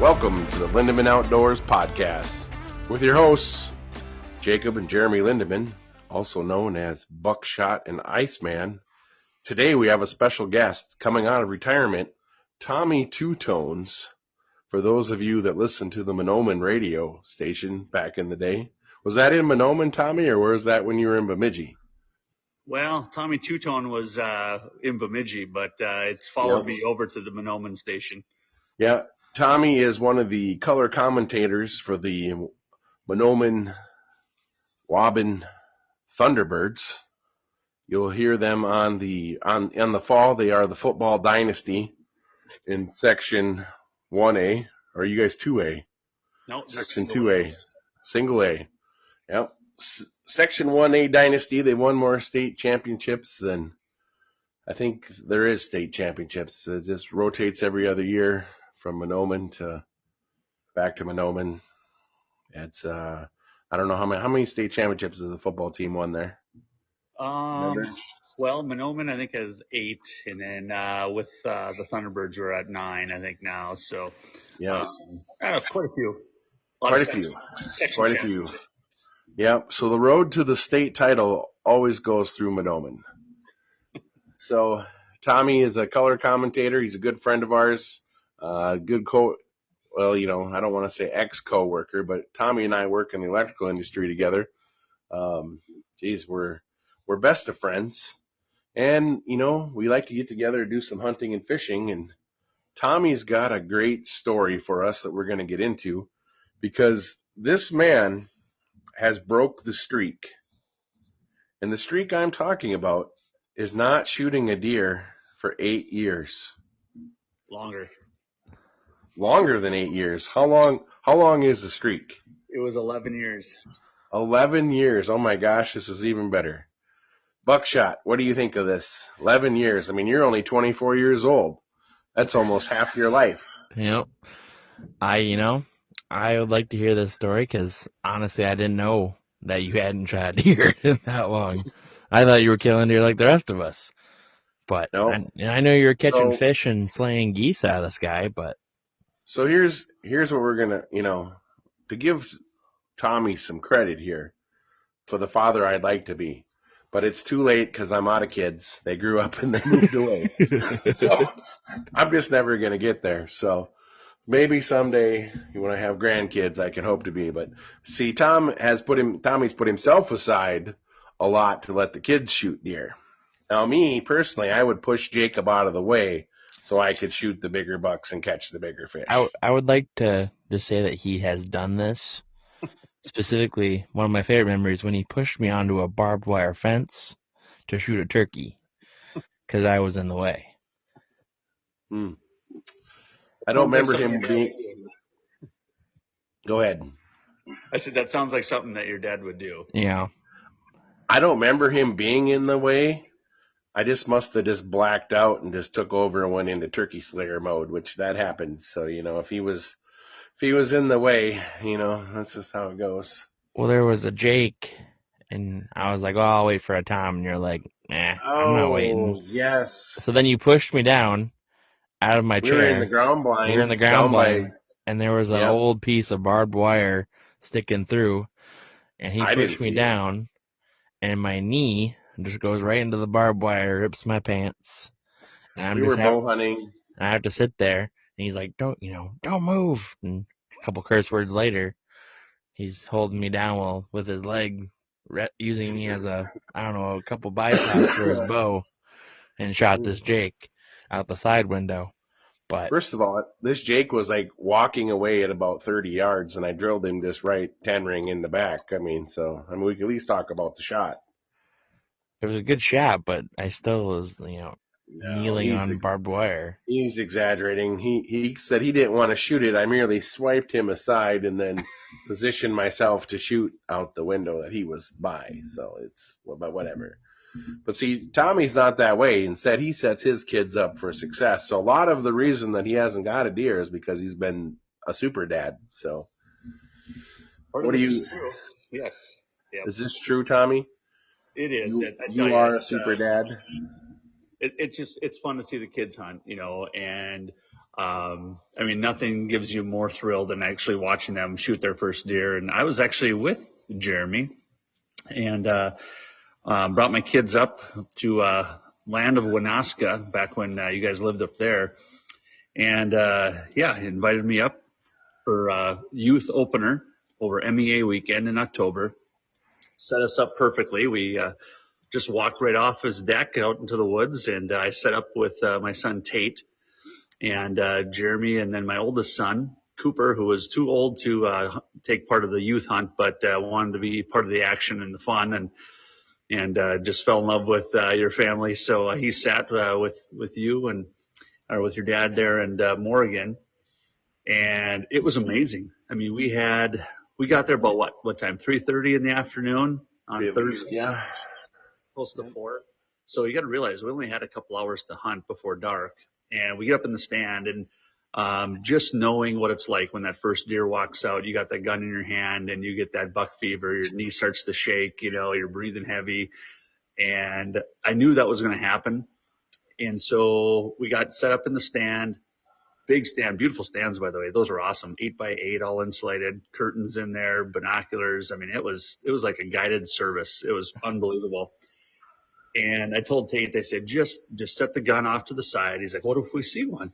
Welcome to the Lindemann Outdoors Podcast with your hosts, Jacob and Jeremy Lindemann, also known as Buckshot and Iceman. Today we have a special guest coming out of retirement, Tommy-2-Tones. For those of you that listened to the Lindemann radio station back in the day. Was that in Lindemann, Tommy, or where was that when you were in Bemidji? Well, Tommy-2-Tone was in Bemidji, but it's followed me over to the Lindemann station. Yeah, Tommy is one of the color commentators for the Lindemann Wobbin Thunderbirds. You'll hear them on the fall. They are the football dynasty in section 1A. Or are you guys 2A? No, section 2A, single A. Yep. Section 1A dynasty. They won more state championships than I think there is state championships. It just rotates every other year from Lindemann to back to Lindemann. It's I don't know how many state championships has the football team won there. Well, Lindemann I think has 8, and then with the Thunderbirds we're at 9 I think now. So yeah, quite a few. Quite a few. Yeah. So the road to the state title always goes through Lindemann. So Tommy is a color commentator. He's a good friend of ours. Good well, I don't want to say ex-co-worker, but Tommy and I work in the electrical industry together. We're best of friends. And, we like to get together and do some hunting and fishing. And Tommy's got a great story for us that we're going to get into because this man has broke the streak. And the streak I'm talking about is not shooting a deer for 8 years. Longer than 8 years. How long is the streak? It was 11 years. 11 years. Oh my gosh, this is even better. Buckshot, what do you think of this? 11 years. I mean, you're only 24 years old. That's almost half your life. Yep. I would like to hear this story because honestly, I didn't know that you hadn't shot deer that long. I thought you were killing deer like the rest of us. But no. I know you're catching fish and slaying geese out of the sky, but. So here's what we're going to, to give Tommy some credit here for the father I'd like to be. But it's too late because I'm out of kids. They grew up and they moved away. So I'm just never going to get there. So maybe someday when I have grandkids, I can hope to be. But see, Tommy's put himself aside a lot to let the kids shoot deer. Now, me personally, I would push Jacob out of the way so I could shoot the bigger bucks and catch the bigger fish. I would like to just say that he has done this. Specifically, one of my favorite memories when he pushed me onto a barbed wire fence to shoot a turkey because I was in the way. I don't remember him being. Go ahead. I said that sounds like something that your dad would do. Yeah. I don't remember him being in the way. I just must have just blacked out and just took over and went into turkey slayer mode, which that happens. So, if he was in the way, that's just how it goes. Well, there was a Jake, and I was like, oh, I'll wait for a Tom, and you're like, nah, I'm not waiting. Yes. So then you pushed me down out of my chair. We were in the ground blind. We were in the ground blind, and there was an old piece of barbed wire sticking through, and he pushed me down, and my knee just goes right into the barbed wire, rips my pants. And we were bow hunting. And I have to sit there, and he's like, don't move. And a couple curse words later, he's holding me down with his leg, using me as a couple bipods for his bow, and shot this Jake out the side window. But first of all, this Jake was like walking away at about 30 yards, and I drilled him just right 10 ring in the back. We can at least talk about the shot. It was a good shot, but I still was, kneeling on barbed wire. He's exaggerating. He said he didn't want to shoot it. I merely swiped him aside and then positioned myself to shoot out the window that he was by. So but whatever. But see, Tommy's not that way. Instead, he sets his kids up for success. So a lot of the reason that he hasn't got a deer is because he's been a super dad. So what do you? Yes. Yep. Is this true, Tommy? It is. You are a super dad. It's fun to see the kids hunt, and I mean, nothing gives you more thrill than actually watching them shoot their first deer. And I was actually with Jeremy and brought my kids up to land of Winaska back when you guys lived up there. And yeah, he invited me up for youth opener over MEA weekend in October. Set us up perfectly. We just walked right off his deck out into the woods, and I set up with my son Tate and Jeremy, and then my oldest son Cooper, who was too old to take part of the youth hunt, but wanted to be part of the action and the fun, and just fell in love with your family. So he sat with you and or with your dad there and Morgan, and it was amazing. I mean, we got there about what time? 3:30 in the afternoon on Thursday. Yeah. Close to 4. So you got to realize we only had a couple hours to hunt before dark, and we get up in the stand, and just knowing what it's like when that first deer walks out, you got that gun in your hand and you get that buck fever, your knee starts to shake, you're breathing heavy. And I knew that was going to happen. And so we got set up in the stand, big stand, beautiful stands, by the way. Those were awesome. 8x8, all insulated, curtains in there, binoculars. I mean, it was like a guided service. It was unbelievable. And I told Tate, they said, just set the gun off to the side. He's like, what if we see one?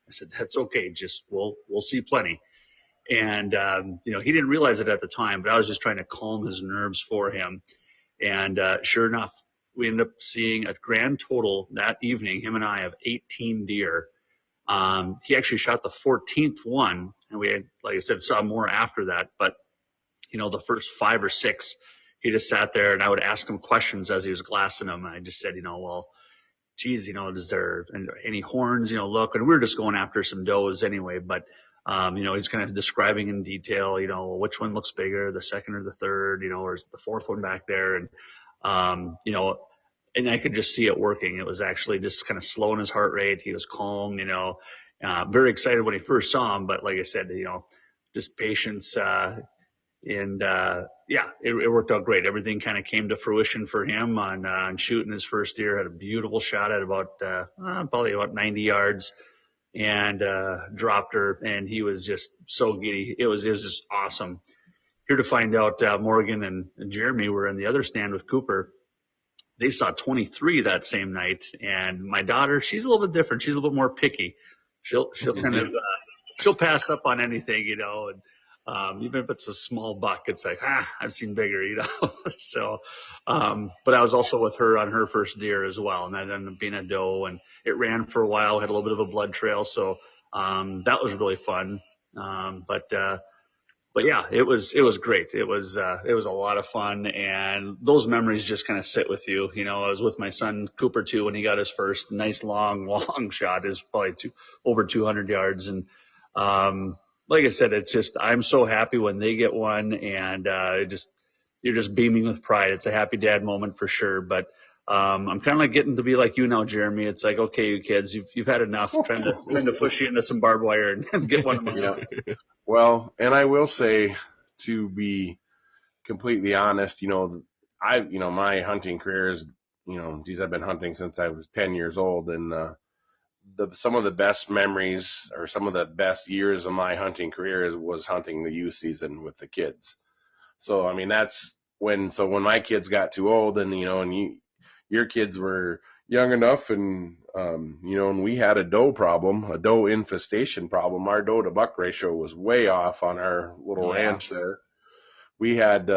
I said, that's okay. Just, we'll see plenty. And, he didn't realize it at the time, but I was just trying to calm his nerves for him. And, sure enough, we ended up seeing a grand total that evening, him and I, of 18 deer. He actually shot the 14th one, and we had, like I said, saw more after that. But, the first 5 or 6, he just sat there, and I would ask him questions as he was glassing them. And I just said, well, geez, is there any horns, look, and we were just going after some does anyway, but, he's kind of describing in detail, which one looks bigger, the second or the third, or is the fourth one back there? And, and I could just see it working. It was actually just kind of slowing his heart rate. He was calm, very excited when he first saw him, but like I said, just patience, and it worked out great. Everything kind of came to fruition for him on shooting his first deer. Had a beautiful shot at probably about 90 yards, and dropped her. And he was just so giddy. It was just awesome. Here to find out, Morgan and Jeremy were in the other stand with Cooper. They saw 23 that same night. And my daughter, she's a little bit different. She's a little bit more picky. She'll kind of she'll pass up on anything, and. Even if it's a small buck, it's like, I've seen bigger, So, but I was also with her on her first deer as well. And that ended up being a doe, and it ran for a while, had a little bit of a blood trail. So, that was really fun. But yeah, it was great. It was a lot of fun. And those memories just kind of sit with you. I was with my son Cooper too, when he got his first nice long shot, is probably over 200 yards. And, like I said, it's just, I'm so happy when they get one, and you're just beaming with pride. It's a happy dad moment for sure. But I'm kind of like getting to be like you now, Jeremy. It's like, okay, you kids, you've had enough. Trying to push you into some barbed wire and get one of them. Well, and I will say, to be completely honest, my hunting career is, I've been hunting since I was 10 years old, and some of the best memories or some of the best years of my hunting career was hunting the youth season with the kids. So, I mean, that's when my kids got too old, and, your kids were young enough, and, and we had a doe infestation problem. Our doe to buck ratio was way off on our little ranch there. We had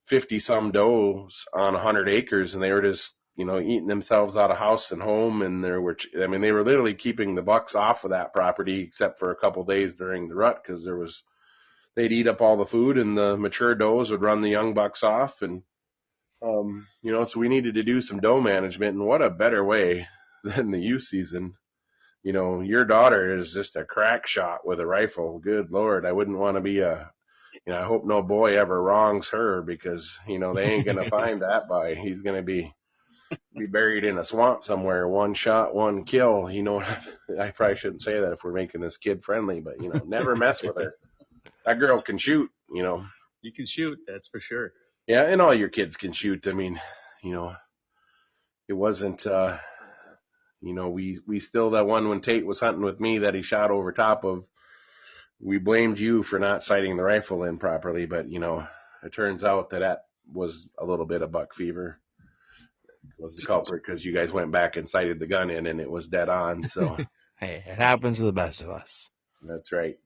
50 some does on 100 acres, and they were just, eating themselves out of house and home. And they were literally keeping the bucks off of that property, except for a couple days during the rut, because they'd eat up all the food, and the mature does would run the young bucks off. And, so we needed to do some doe management, and what a better way than the youth season. Your daughter is just a crack shot with a rifle. Good Lord. I wouldn't want to be I hope no boy ever wrongs her, because, they ain't going to find that boy. He's going to be buried in a swamp somewhere. One shot, one kill. I probably shouldn't say that if we're making this kid friendly, but never mess with her. That girl can shoot. You can shoot, that's for sure. Yeah, and all your kids can shoot. I mean, it wasn't we still, that one when Tate was hunting with me that he shot over top of, we blamed you for not sighting the rifle in properly, but it turns out that was a little bit of buck fever was the culprit, because you guys went back and sighted the gun in and it was dead on. So Hey, it happens to the best of us. that's right.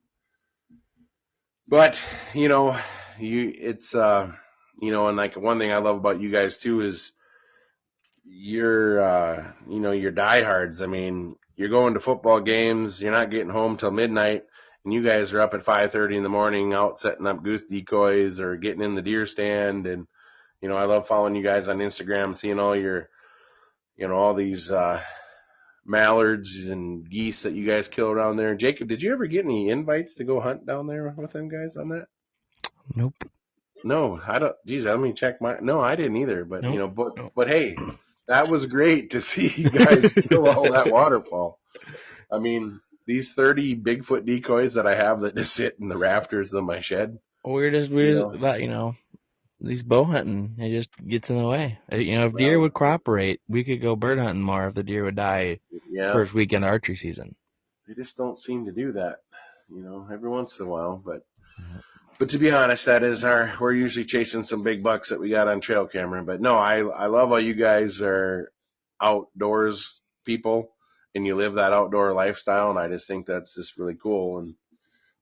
But it's and like one thing I love about you guys too is you're diehards. I mean, you're going to football games, you're not getting home till midnight, and you guys are up at 5:30 in the morning out setting up goose decoys or getting in the deer stand. And I love following you guys on Instagram, seeing all your all these mallards and geese that you guys kill around there. Jacob, did you ever get any invites to go hunt down there with them guys on that? Nope. No, I don't. Geez, let me check my. No, I didn't either. But Nope. but hey, that was great to see you guys kill all that waterfowl. I mean, these 30 Bigfoot decoys that I have that just sit in the rafters of my shed. We're just these bow hunting, it just gets in the way. If deer would cooperate, we could go bird hunting more if the deer would die first weekend archery season. They just don't seem to do that, every once in a while. But to be honest, we're usually chasing some big bucks that we got on trail camera. But no, I love how you guys are outdoors people and you live that outdoor lifestyle. And I just think that's just really cool. And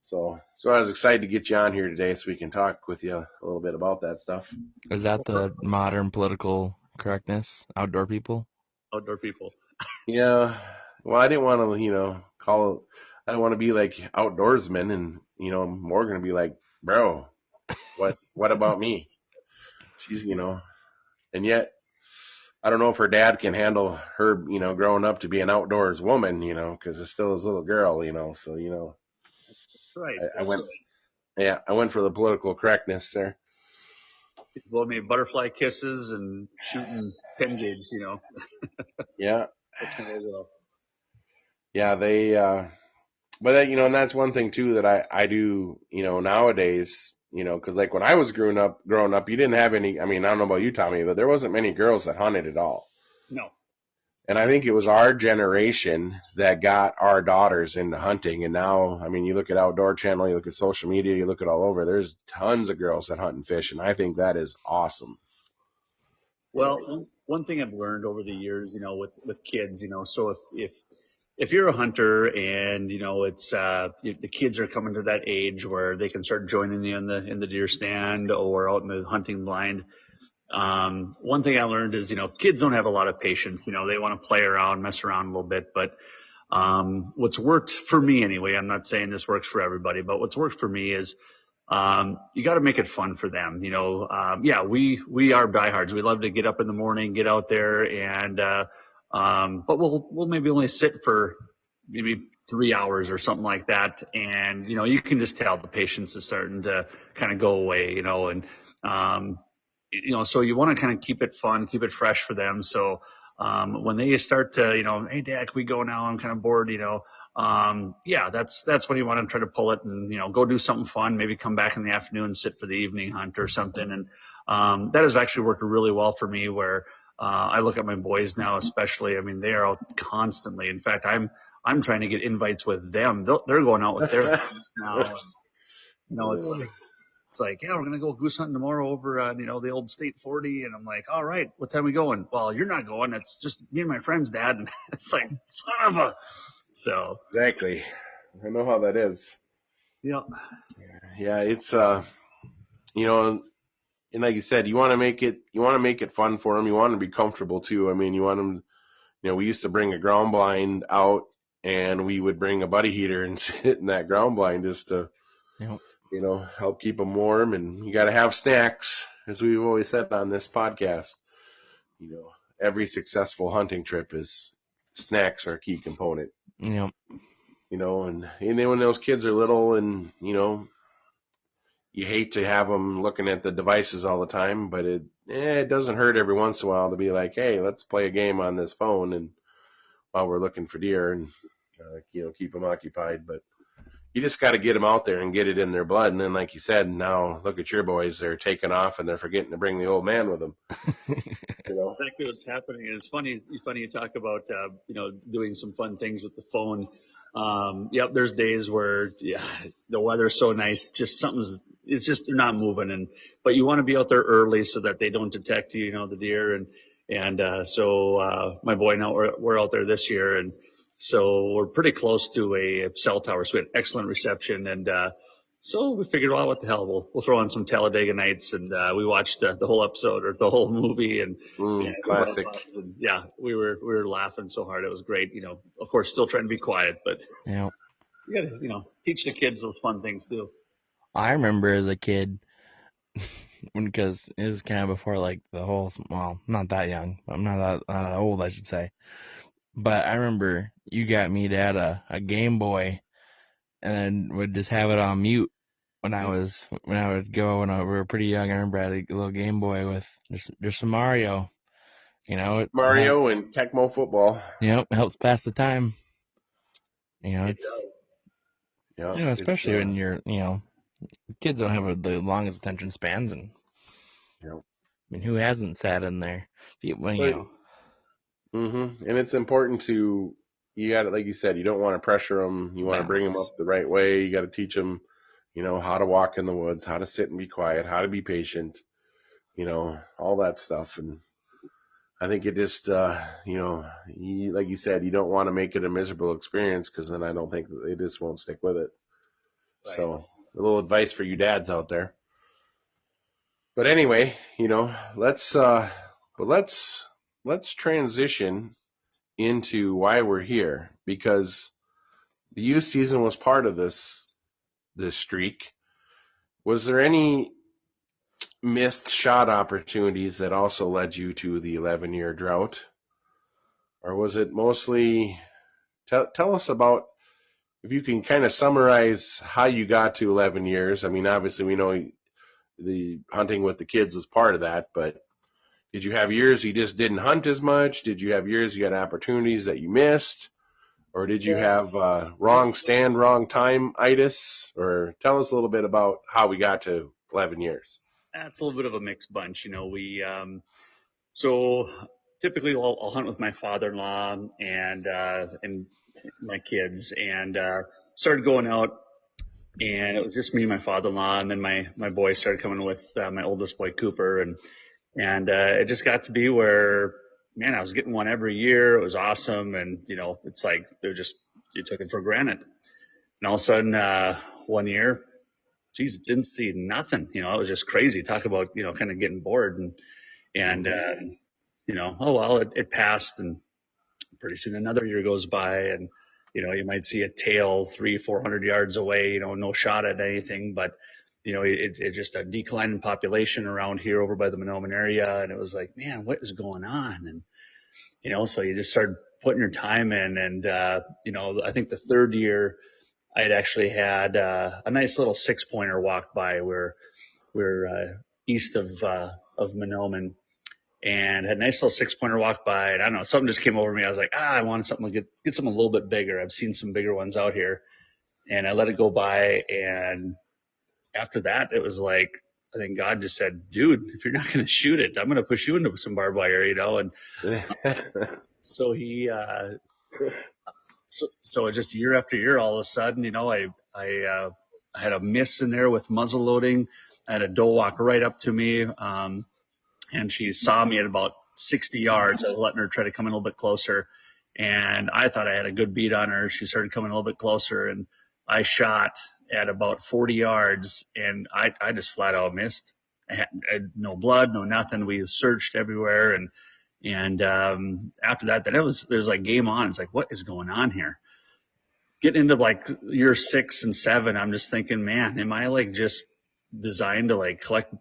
so I was excited to get you on here today so we can talk with you a little bit about that stuff. Is that the modern political correctness? Outdoor people? Outdoor people. Yeah. Well, I didn't want to, I don't want to be like outdoorsman and, Morgan to be like, bro, what about me? She's, and yet I don't know if her dad can handle her, growing up to be an outdoors woman, because it's still his little girl, so, Right. I went for the political correctness there. Blow me butterfly kisses and shooting 10 gauge, Yeah. That's gonna go well. Yeah, they, but and that's one thing too that I do, nowadays, because like when I was growing up, you didn't have any. I mean, I don't know about you, Tommy, but there wasn't many girls that hunted at all. No. And I think it was our generation that got our daughters into hunting. And now, I mean, you look at Outdoor Channel, you look at social media, you look at all over. There's tons of girls that hunt and fish, and I think that is awesome. Well, one thing I've learned over the years, with kids, so if you're a hunter and it's the kids are coming to that age where they can start joining you in the deer stand or out in the hunting blind. One thing I learned is kids don't have a lot of patience. They want to play around, mess around a little bit. But what's worked for me anyway, I'm not saying this works for everybody, but what's worked for me is you got to make it fun for them. Yeah, we are diehards. We love to get up in the morning, get out there, and but we'll maybe only sit for maybe 3 hours or something like that. And, you can just tell the patience is starting to kind of go away, and, so you want to kind of keep it fun, keep it fresh for them. So, when they start to, hey, Dad, can we go now? I'm kind of bored, yeah, that's when you want to try to pull it and, go do something fun, maybe come back in the afternoon and sit for the evening hunt or something. And, that has actually worked really well for me where, I look at my boys now, especially. I mean, they are out constantly. In fact, I'm trying to get invites with them. They're going out with their now. And, it's like, yeah, we're gonna go goose hunting tomorrow over, the old State 40. And I'm like, all right, what time are we going? Well, you're not going. It's just me and my friends, Dad. And it's like, son of a. So exactly, I know how that is. Yeah, it's and like you said, you want to make it fun for them. You want them to be comfortable too. I mean, you want them, we used to bring a ground blind out and we would bring a buddy heater and sit in that ground blind just to, help keep them warm. And you got to have snacks, as we've always said on this podcast. Every successful hunting trip is snacks are a key component. Yep. And then when those kids are little and, you hate to have them looking at the devices all the time, but it doesn't hurt every once in a while to be like, hey, let's play a game on this phone and while we're looking for deer and, keep them occupied. But, you just got to get them out there and get it in their blood. And then, like you said, now look at your boys; they're taking off and they're forgetting to bring the old man with them. Exactly what's happening. And it's funny you talk about, doing some fun things with the phone. Yep, there's days where, the weather's so nice, it's just, they're not moving. But you want to be out there early so that they don't detect the deer. So my boy and I, we're out there this year. And so we're pretty close to a cell tower. So we had excellent reception. So we figured, well, what the hell? We'll throw on some Talladega Nights, and we watched the whole episode or the whole movie, and classic. We were laughing so hard. It was great. Of course, still trying to be quiet, but Yeah. you gotta teach the kids those fun things too. I remember as a kid, because it was kind of before like the whole, well, not that young. I'm not that old, I should say. But I remember you got me to add a Game Boy, and then would just have it on mute when I would go when we were pretty young. I remember I had a little Game Boy with just some Mario. Mario and Tecmo Football. It helps pass the time. Yeah, especially when you're, kids don't have the longest attention spans, and I mean, who hasn't sat in there? And it's important to, you got to, like you said, you don't want to pressure them. You want to bring them up the right way. You got to teach them, how to walk in the woods, how to sit and be quiet, how to be patient, all that stuff. And I think it just, like you said, you don't want to make it a miserable experience, because then I don't think that they just won't stick with it. Right. So a little advice for you dads out there. But anyway, let's transition into why we're here, because the youth season was part of this streak. Was there any missed shot opportunities that also led you to the 11-year drought? Or was it mostly, tell us about, if you can kind of summarize how you got to 11 years. I mean, obviously we know the hunting with the kids was part of that, but did you have years you just didn't hunt as much? Did you have years you had opportunities that you missed? Or did you have wrong stand, wrong time-itis? Or tell us a little bit about how we got to 11 years. That's a little bit of a mixed bunch. So typically I'll hunt with my father-in-law and my kids, and started going out, and it was just me and my father-in-law, and then my boys started coming with my oldest boy, Cooper, and it just got to be where, man, I was getting one every year. It was awesome. And, it's like, you took it for granted. And all of a sudden, one year, geez, didn't see nothing. It was just crazy. Talk about, kind of getting bored, oh, well, it passed, and pretty soon another year goes by, and, you might see a tail 300-400 yards away, no shot at anything, but it just a decline in population around here over by the Lindemann area. And it was like, man, what is going on? And, so you just started putting your time in. And, I think the third year I had actually had a nice little 6-pointer walk by. We're east of Lindemann, and had a nice little 6-pointer walk by. And I don't know, something just came over me. I was like, I wanted something to get something a little bit bigger. I've seen some bigger ones out here. And I let it go by, and after that, it was like, I think God just said, dude, if you're not going to shoot it, I'm going to push you into some barbed wire, and so he, so just year after year, all of a sudden, I had a miss in there with muzzle loading. I had a doe walk right up to me, and she saw me at about 60 yards. I was letting her try to come in a little bit closer, and I thought I had a good beat on her. She started coming a little bit closer, and I shot at about 40 yards, and I just flat out missed. I had no blood, no nothing. We searched everywhere, and after that, there's like game on. It's like, what is going on here? Getting into like year 6 and 7, I'm just thinking, man, am I like just designed to like collect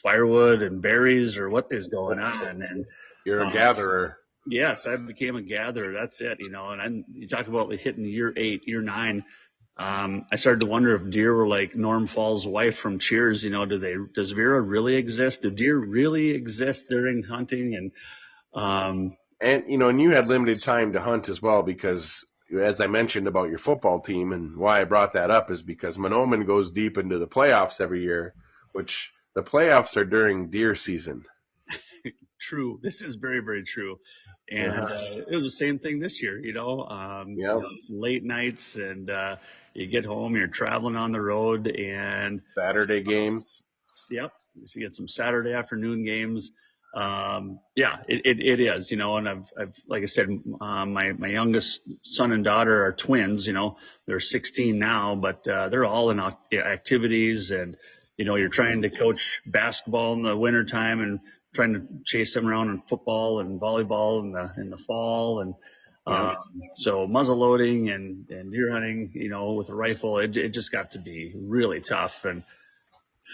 firewood and berries, or what is going on? And you're a gatherer. Yes, I became a gatherer. That's it, and you talk about like hitting year 8, year 9. I started to wonder if deer were like Norm Fall's wife from Cheers. Does Vera really exist? Do deer really exist during hunting? And you had limited time to hunt as well, because as I mentioned about your football team, and why I brought that up is because Monoman goes deep into the playoffs every year, which the playoffs are during deer season. True. This is very, very true. And it was the same thing this year, you know. It's late nights, and you get home, you're traveling on the road, and Saturday games. Yep. So you get some Saturday afternoon games. It is, you know, and I've, like I said, my youngest son and daughter are twins, you know, they're 16 now, but, they're all in activities, and, you know, you're trying to coach basketball in the wintertime and trying to chase them around in football and volleyball in the fall. And, so muzzle loading and deer hunting, you know, with a rifle, it just got to be really tough. And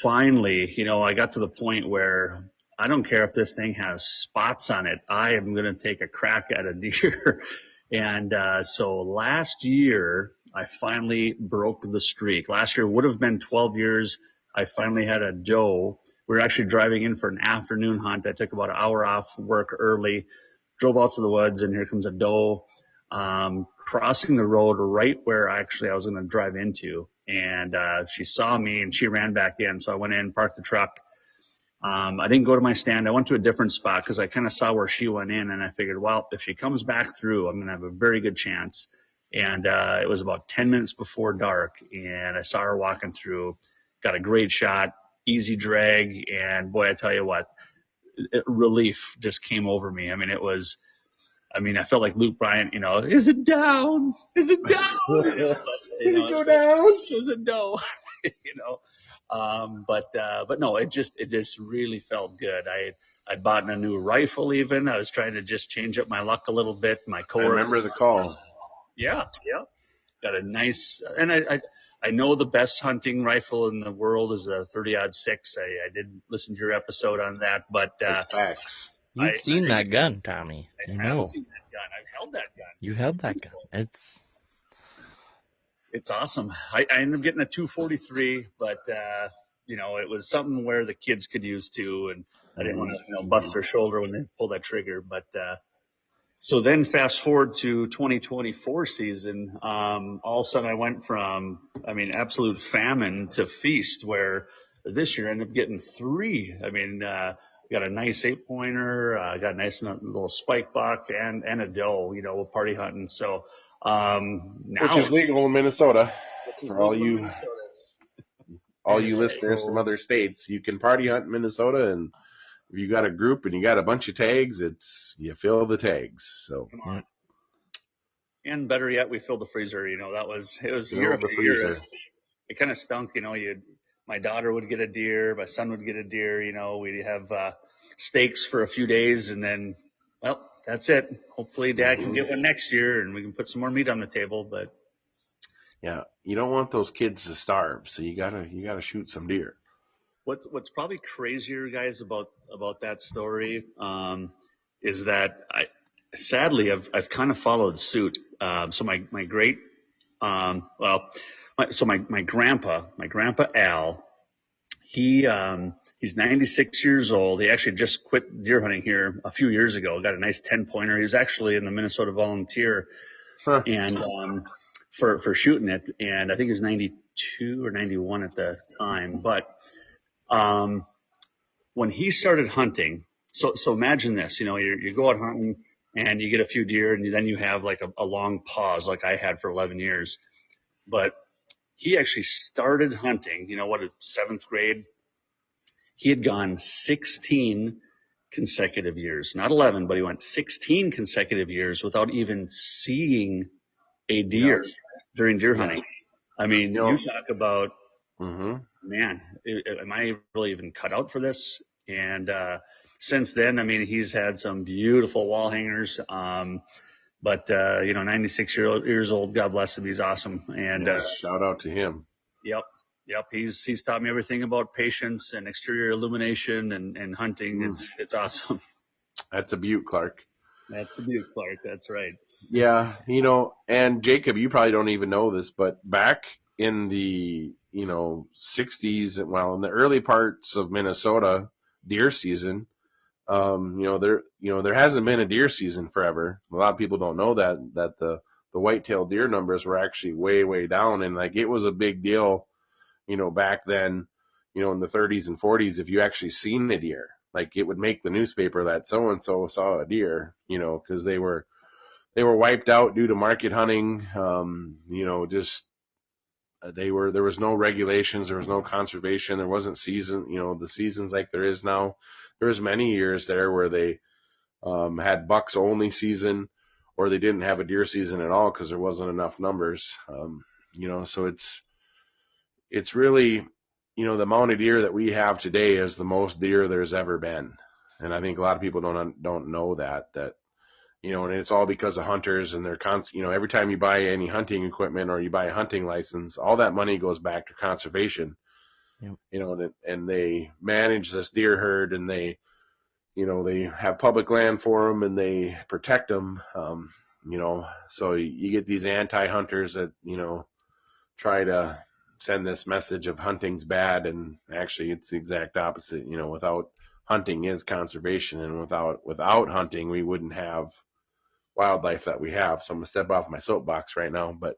finally, you know, I got to the point where I don't care if this thing has spots on it. I am going to take a crack at a deer. And so last year, I finally broke the streak. Last year would have been 12 years. I finally had a doe. We were actually driving in for an afternoon hunt. I took about an hour off work early, drove out to the woods, and here comes a doe crossing the road right where I was going to drive into. And she saw me, and she ran back in. So I went in, parked the truck. I didn't go to my stand. I went to a different spot because I kind of saw where she went in, and I figured, well, if she comes back through, I'm going to have a very good chance. And it was about 10 minutes before dark, and I saw her walking through, got a great shot, easy drag, and boy, I tell you what, relief just came over me. I felt like Luke Bryant, you know, is it down? Is it down? But, Did it go down? Is it no? You know. But no, it just really felt good. I'd bought a new rifle even. I was trying to just change up my luck a little bit. My core. I remember the call. Yeah. Got a nice, and I know the best hunting rifle in the world is a 30-06. I did listen to your episode on that, but it's facts. You've seen that gun, Tommy. I have seen that gun. I've held that gun. You held that gun. It's awesome. I ended up getting a 243, but you know, it was something where the kids could use too, and I didn't want to, you know, bust their shoulder when they pull that trigger. But so then fast forward to 2024 season, all of a sudden I went from, absolute famine to feast, where this year I ended up getting 3. Got a nice 8-pointer, got a nice little spike buck and a doe, you know, party hunting. So, now, which is legal in Minnesota for all you listeners from other states. You can party hunt in Minnesota, and if you got a group and you got a bunch of tags, you fill the tags. So, and better yet, we filled the freezer. You know, it was year after year. It kind of stunk. You know, my daughter would get a deer, my son would get a deer. You know, we'd have steaks for a few days, and then, well, that's it. Hopefully, Dad can get one next year, and we can put some more meat on the table. But yeah, you don't want those kids to starve, so you gotta shoot some deer. What's probably crazier, guys, about that story is that sadly I've kind of followed suit. So my grandpa Al, he's 96 years old. He actually just quit deer hunting here a few years ago. Got a nice 10-pointer. He was actually in the Minnesota Volunteer, and for shooting it. And I think he was 92 or 91 at the time. But when he started hunting, so imagine this. You know, you go out hunting and you get a few deer, and then you have like a long pause, like I had for 11 years. But he actually started hunting. You know what? 7th grade. He had gone 16 consecutive years, not 11, but he went 16 consecutive years without even seeing a deer during deer hunting. You talk about, man, am I really even cut out for this? And since then, he's had some beautiful wall hangers. But 96 years old, God bless him, he's awesome. And shout out to him. Yep. He's taught me everything about patience and exterior illumination and hunting. It's awesome. That's a beaut, Clark. That's a beaut, Clark. That's right. Yeah, and Jacob, you probably don't even know this, but back in the 60s, well, in the early parts of Minnesota deer season, there hasn't been a deer season forever. A lot of people don't know that the the white-tailed deer numbers were actually way, way down. And like, it was a big deal, back then, in the 30s and 40s, if you actually seen a deer, like it would make the newspaper that so-and-so saw a deer, cause they were wiped out due to market hunting. Just, there was no regulations. There was no conservation. There wasn't the seasons like there is now. There was many years there where they, had bucks only season, or they didn't have a deer season at all because there wasn't enough numbers. So it's really, the amount of deer that we have today is the most deer there's ever been. And I think a lot of people don't know that, and it's all because of hunters and their every time you buy any hunting equipment or you buy a hunting license, all that money goes back to conservation. Yep. And they manage this deer herd, and they have public land for them, and they protect them. So you get these anti-hunters that, try to send this message of hunting's bad, and actually it's the exact opposite. Without hunting is conservation, and without hunting, we wouldn't have wildlife that we have. So I'm gonna step off my soapbox right now, but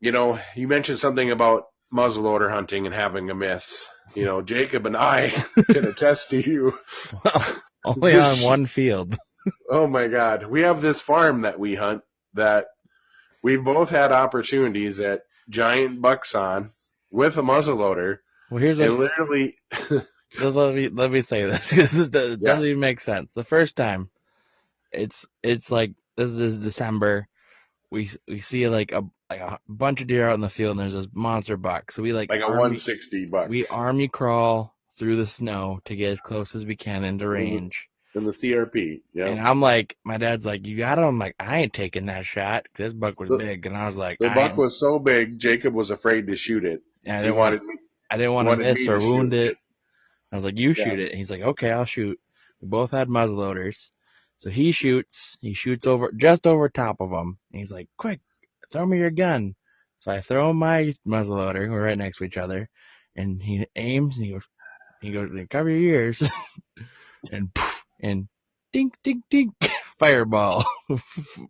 you mentioned something about muzzleloader hunting and having a miss. Jacob and I can attest to you. Well, only on one field. Oh my God. We have this farm that we hunt that we've both had opportunities at giant bucks on with a muzzleloader. Well, here's and literally. let me say this. It doesn't even make sense. The first time, it's like, this is December. We see like a bunch of deer out in the field, and there's this monster buck. So we like a 160 buck. We army crawl through the snow to get as close as we can into range. In the CRP, yeah. And I'm like, my dad's like, you got him? I'm like, I ain't taking that shot. This buck was big, and I was like, the buck was so big, Jacob was afraid to shoot it. Yeah, I didn't want to miss or wound it. I was like, you shoot it. And he's like, okay, I'll shoot. We both had muzzleloaders. So he shoots just over top of him. And he's like, quick, throw me your gun. So I throw him my muzzleloader. We're right next to each other. And he aims, and he goes, cover your ears. and poof, and dink, dink, dink, fireball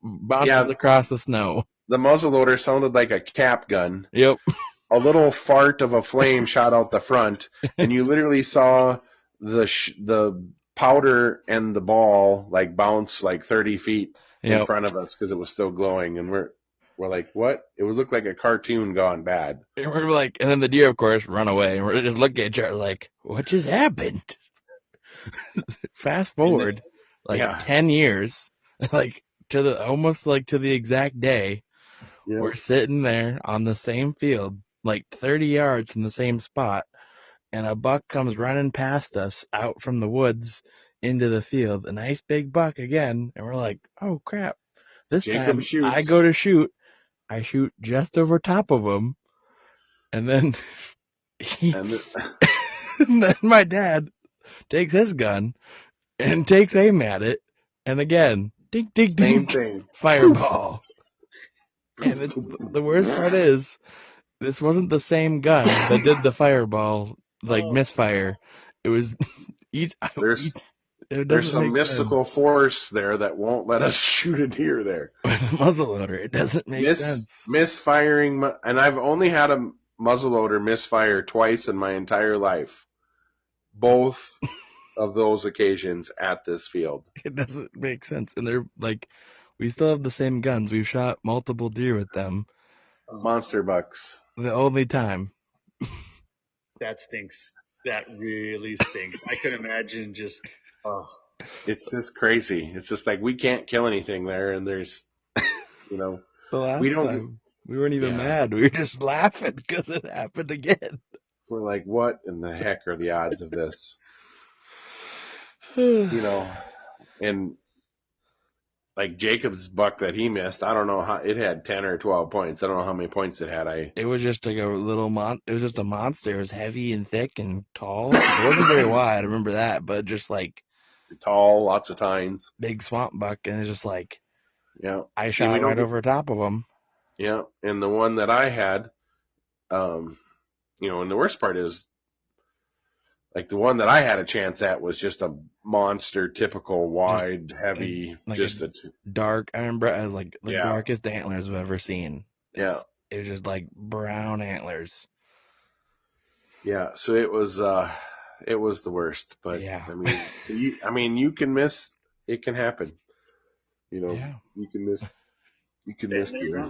bounces across the snow. The muzzleloader sounded like a cap gun. Yep. A little fart of a flame shot out the front, and you literally saw the powder and the ball like bounce like 30 feet in front of us because it was still glowing, and we're like, what? It would look like a cartoon gone bad. And we're like, and then the deer, of course, run away, and we're just looking at each other like, what just happened? Fast forward 10 years, like almost to the exact day. Yep. We're sitting there on the same field, like 30 yards from the same spot, and a buck comes running past us out from the woods into the field, a nice big buck again, and we're like, oh crap. This time I go to shoot, I shoot just over top of him, and then and then my dad takes his gun and takes aim at it, and again, ding, ding, ding, thing. Fireball. And the worst part is, this wasn't the same gun that did the fireball, misfire. It was there's some mystical force there that won't let us shoot a deer there. With a muzzleloader, it doesn't make sense. Misfiring, and I've only had a muzzleloader misfire twice in my entire life. Both of those occasions at this field. It doesn't make sense. And they're like, we still have the same guns. We've shot multiple deer with them. Monster bucks. The only time. That stinks. That really stinks. I could imagine just, It's just crazy. It's just like, we can't kill anything there, and there's, The last time, we weren't even mad. We were just laughing because it happened again. We're like, what in the heck are the odds of this? And like Jacob's buck that he missed, I don't know how it had 10 or 12 points. I don't know how many points it had. It was just like a little it was just a monster. It was heavy and thick and tall. It wasn't very wide. I remember that, but just like tall, lots of tines, big swamp buck, and it's just like, I shot right over top of him. Yeah, and the one that I had, and the worst part is Like the one that I had a chance at was just a monster, typical, wide, heavy, like just dark. I remember it was like the Yeah. darkest antlers I've ever seen. Yeah. It was just like brown antlers. Yeah. So it was the worst. But Yeah. I mean, you can miss. It can happen. You know, Yeah. you can miss. You can miss deer.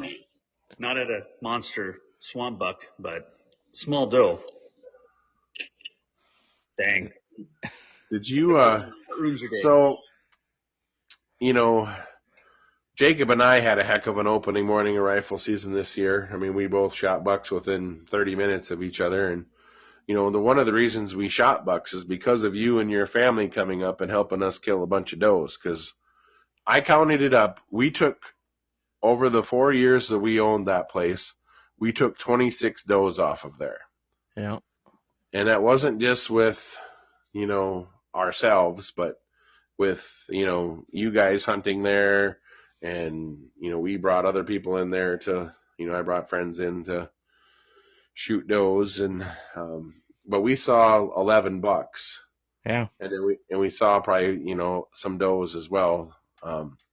Not at a monster swamp buck, but small doe. Dang. Did you? Rooms are So, you know, Jacob and I had a heck of an opening morning of rifle season this year. I mean, we both shot bucks within 30 minutes of each other, and you know, one of the reasons we shot bucks is because of you and your family coming up and helping us kill a bunch of does. Because I counted it up, we took over the 4 years that we owned that place, we took 26 does off of there. Yeah. And that wasn't just with, you know, ourselves, but with, you know, you guys hunting there. And, you know, we brought other people in there to, you know, I brought friends in to shoot does. And, but we saw 11 bucks. Yeah. And then we saw probably, you know, some does as well.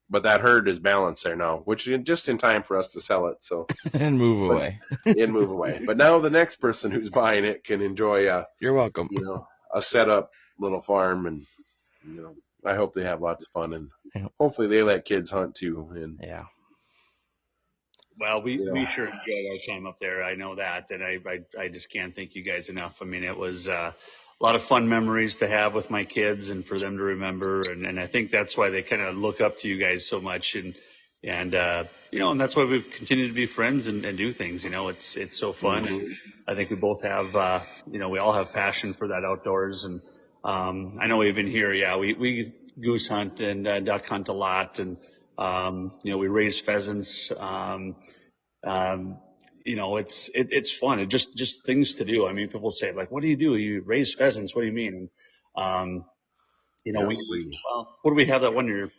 But that herd is balanced there now, which is just in time for us to sell it. So and move away. And move away. But now the next person who's buying it can enjoy You're welcome. You know, a setup little farm, and you know, I hope they have lots of fun, and hopefully they let kids hunt too. And yeah. Well, we sure enjoyed our time up there. I know that, and I just can't thank you guys enough. I mean, it was a lot of fun memories to have with my kids and for them to remember, and I think that's why they kind of look up to you guys so much, and you know, and that's why we've continued to be friends and do things. You know, it's so fun, Mm-hmm. and I think we both have, you know, we all have passion for that outdoors, and I know even here, yeah, we goose hunt and duck hunt a lot, and you know, we raise pheasants. You know, it's fun. It just things to do. I mean, people say like, "What do? You raise pheasants? What do you mean?" You know, well, what do we have that one year,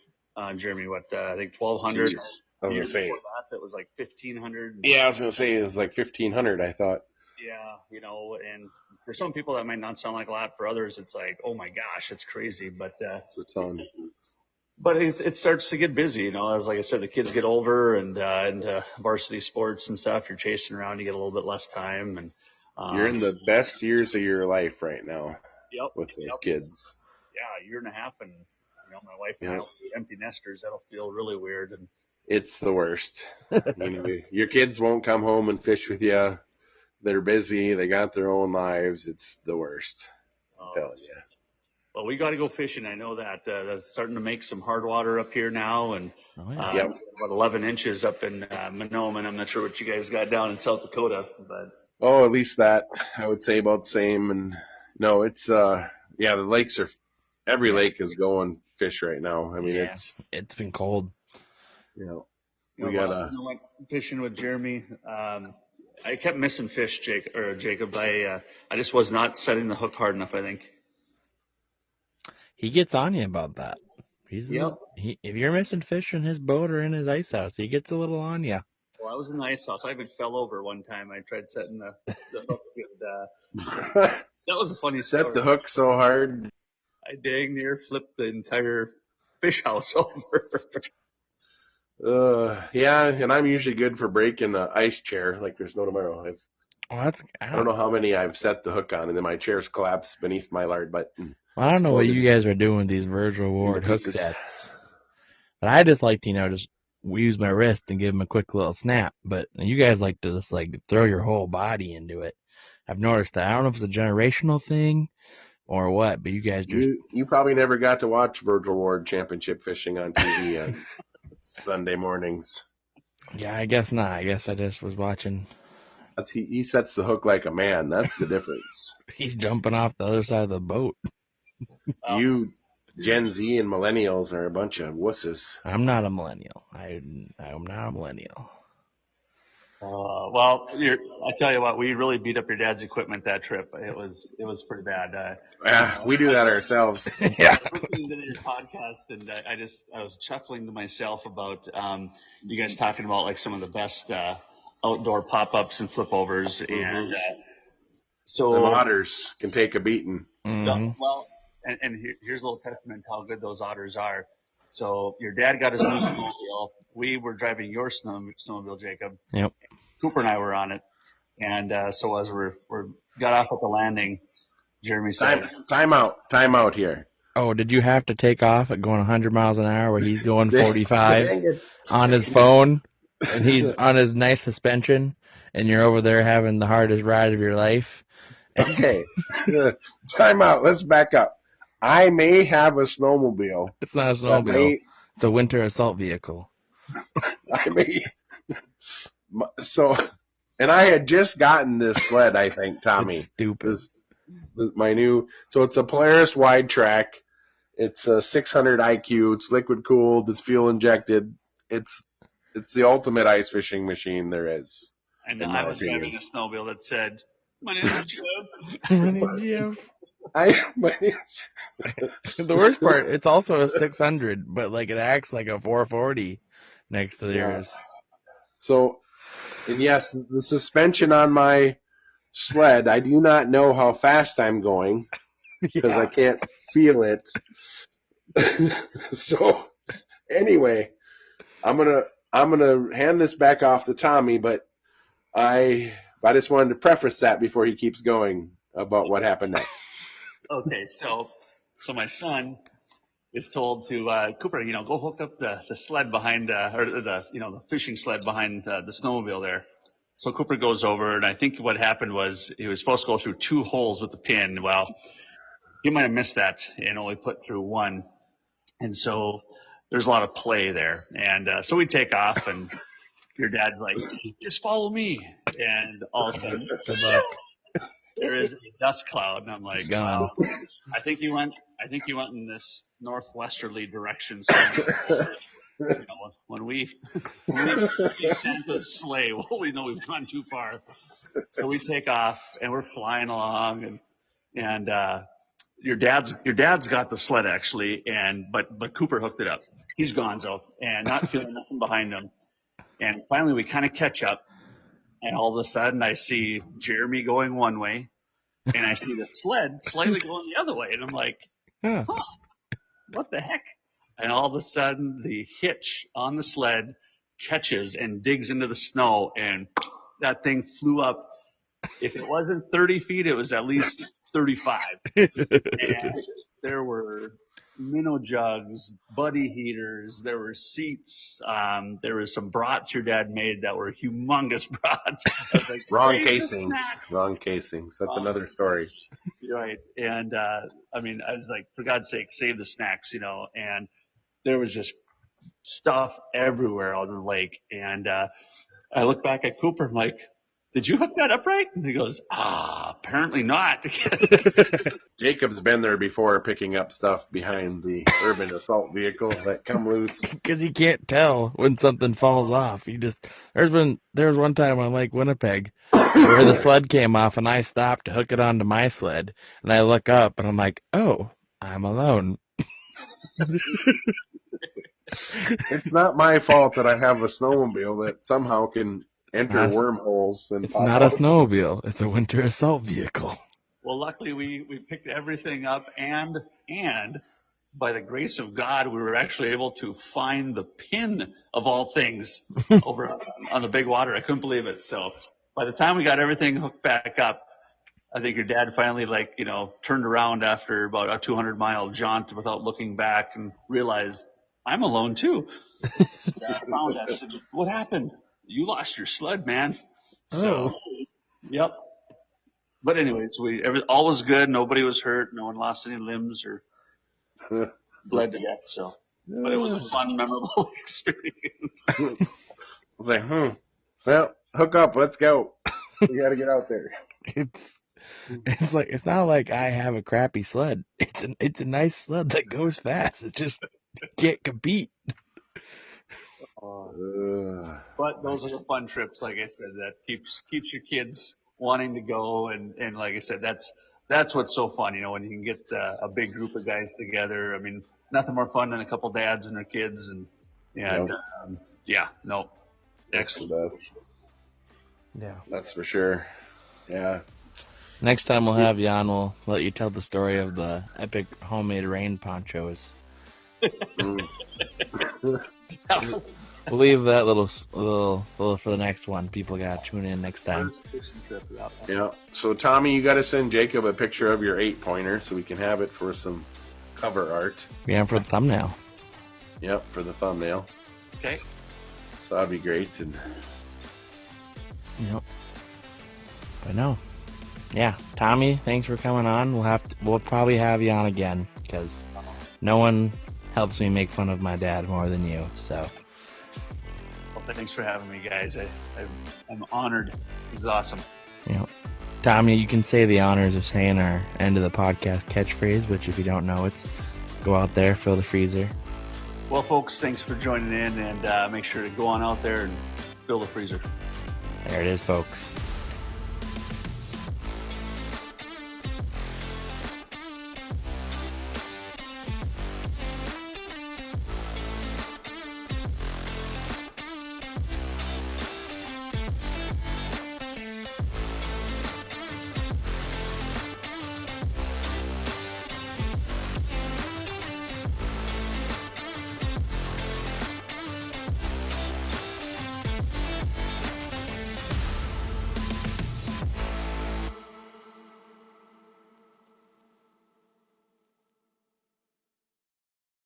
Jeremy? What I think 1,200. I was gonna say that was like 1,500. Yeah, I was gonna say it was like 1,500. I thought. Yeah, you know, and for some people that might not sound like a lot. For others, it's like, oh my gosh, it's crazy. But it's a ton. But it starts to get busy, you know, as like I said, the kids get older and varsity sports and stuff. You're chasing around, you get a little bit less time, and you're in the best years of your life right now. Yep. With those kids. Yeah, a year and a half, and you know, my wife and I will be empty nesters. That'll feel really weird, and it's the worst. You know, your kids won't come home and fish with you. They're busy. They got their own lives. It's the worst. I'm telling you. Well, we got to go fishing. I know that. That's starting to make some hard water up here now, and about 11 inches up in Mahnomen. I'm not sure what you guys got down in South Dakota, but at least that I would say about the same. And no, it's the lakes are. Every lake is going fish right now. I mean, it's been cold. You know, we went fishing with Jeremy. I kept missing fish, Jacob. I just was not setting the hook hard enough, I think. He gets on you about that. If you're missing fish in his boat or in his ice house, he gets a little on you. Well, I was in the ice house. I even fell over one time. I tried setting the hook. And, that was a funny story. Set the hook so hard. I dang near flipped the entire fish house over. And I'm usually good for breaking the ice chair like there's no tomorrow. I don't know how many I've set the hook on, and then my chair's collapsed beneath my lard button. Well, I don't know what you guys are doing with these Virgil Ward hook sets, but I just like to, just use my wrist and give them a quick little snap. But you guys like to just like throw your whole body into it. I've noticed that. I don't know if it's a generational thing or what, but you guys just you probably never got to watch Virgil Ward championship fishing on TV on Sunday mornings. Yeah, I guess not. I guess I just was watching. He sets the hook like a man. That's the difference. He's jumping off the other side of the boat. You Gen Z and millennials are a bunch of wusses. I'm not a millennial. I'm not a millennial. Well, I tell you what, we really beat up your dad's equipment that trip. It was pretty bad. We do that ourselves. Yeah. I listened to your podcast, and I was chuckling to myself about you guys talking about like some of the best outdoor pop-ups and flipovers, and so the otters can take a beating. Mm-hmm. Well, and here's a little testament to how good those otters are. So your dad got his new snowmobile. We were driving your snowmobile, Jacob. Yep. Cooper and I were on it. And so as we're got off at the landing, Jeremy said, Time out here. Oh, did you have to take off at going 100 miles an hour where he's going Dang 45 it. on his phone and he's on his nice suspension and you're over there having the hardest ride of your life? Okay. Time out. Let's back up. I may have a snowmobile. It's not a snowmobile. It's a winter assault vehicle. I may. So, and I had just gotten this sled, I think, Tommy. It's stupid. My new, so it's a Polaris wide track. It's a 600 IQ. It's liquid cooled. It's fuel injected. It's the ultimate ice fishing machine there is. and I was driving a snowmobile that said, "My name is Jeff." The worst part, it's also a 600, but like it acts like a 440 next to yours. So, and yes, the suspension on my sled, I do not know how fast I'm going because I can't feel it. So, anyway, I'm gonna hand this back off to Tommy, but I just wanted to preface that before he keeps going about what happened next. Okay, so my son is told to Cooper, go hook up the sled behind, or the fishing sled behind the snowmobile there. So Cooper goes over, and I think what happened was he was supposed to go through 2 holes with the pin. Well, he might have missed that and only put through 1, and so there's a lot of play there. And so we take off, and your dad's like, "Just follow me," and all of a sudden, there is a dust cloud, and I'm like, "Wow, I think you went in this northwesterly direction." So, when we stand the sleigh, well, we know we've gone too far. So we take off, and we're flying along, and your dad's got the sled actually, but Cooper hooked it up. He's gonzo and not feeling nothing behind him. And finally, we kind of catch up, and all of a sudden, I see Jeremy going one way, and I see the sled slightly going the other way, and I'm like, huh, what the heck? And all of a sudden, the hitch on the sled catches and digs into the snow, and that thing flew up. If it wasn't 30 feet, it was at least 35. And there were minnow jugs, buddy heaters, there were seats, there were some brats your dad made that were humongous brats. Like, Wrong casings. That's another story. Right. And I was like, for God's sake, save the snacks, and there was just stuff everywhere on the lake. And I look back at Cooper, I'm like, "Did you hook that up right?" And he goes, apparently not. Jacob's been there before picking up stuff behind the urban assault vehicle that come loose. Because he can't tell when something falls off. There was one time on Lake Winnipeg where the sled came off and I stopped to hook it onto my sled. And I look up and I'm like, oh, I'm alone. It's not my fault that I have a snowmobile that somehow can enter wormholes. And it's not a snowmobile. It's a winter assault vehicle. Well, luckily we picked everything up, and by the grace of God, we were actually able to find the pin of all things over on the big water. I couldn't believe it. So by the time we got everything hooked back up, I think your dad finally turned around after about a 200-mile jaunt without looking back and realized, I'm alone too. I found that. I said, "What happened? You lost your sled, man." So, Yep. But anyways, all was good. Nobody was hurt. No one lost any limbs or bled to death. So, but it was a fun, memorable experience. I was like, well, hook up. Let's go. We got to get out there. It's not like I have a crappy sled. It's a nice sled that goes fast. It just can't compete. But those are the fun trips, like I said, that keeps your kids wanting to go, and like I said, that's what's so fun, when you can get a big group of guys together. I mean, nothing more fun than a couple dads and their kids, and excellent. Yeah, that's for sure. Yeah. Next time we'll have you on, we'll let you tell the story of the epic homemade rain ponchos. Mm. We'll leave that little for the next one. People gotta tune in next time. Yeah. So Tommy, you got to send Jacob a picture of your 8-pointer so we can have it for some cover art. Yeah, for the thumbnail. Yep, for the thumbnail. Okay. So that'd be great. And Yep. But no. Yeah, Tommy, thanks for coming on. We'll probably have you on again because no one helps me make fun of my dad more than you. So. Well, thanks for having me, guys. I'm honored. It's awesome. Yep. Tommy, you can say the honors of saying our end of the podcast catchphrase, which if you don't know, it's go out there, fill the freezer. Well, folks, thanks for joining in, and make sure to go on out there and fill the freezer. There it is, folks.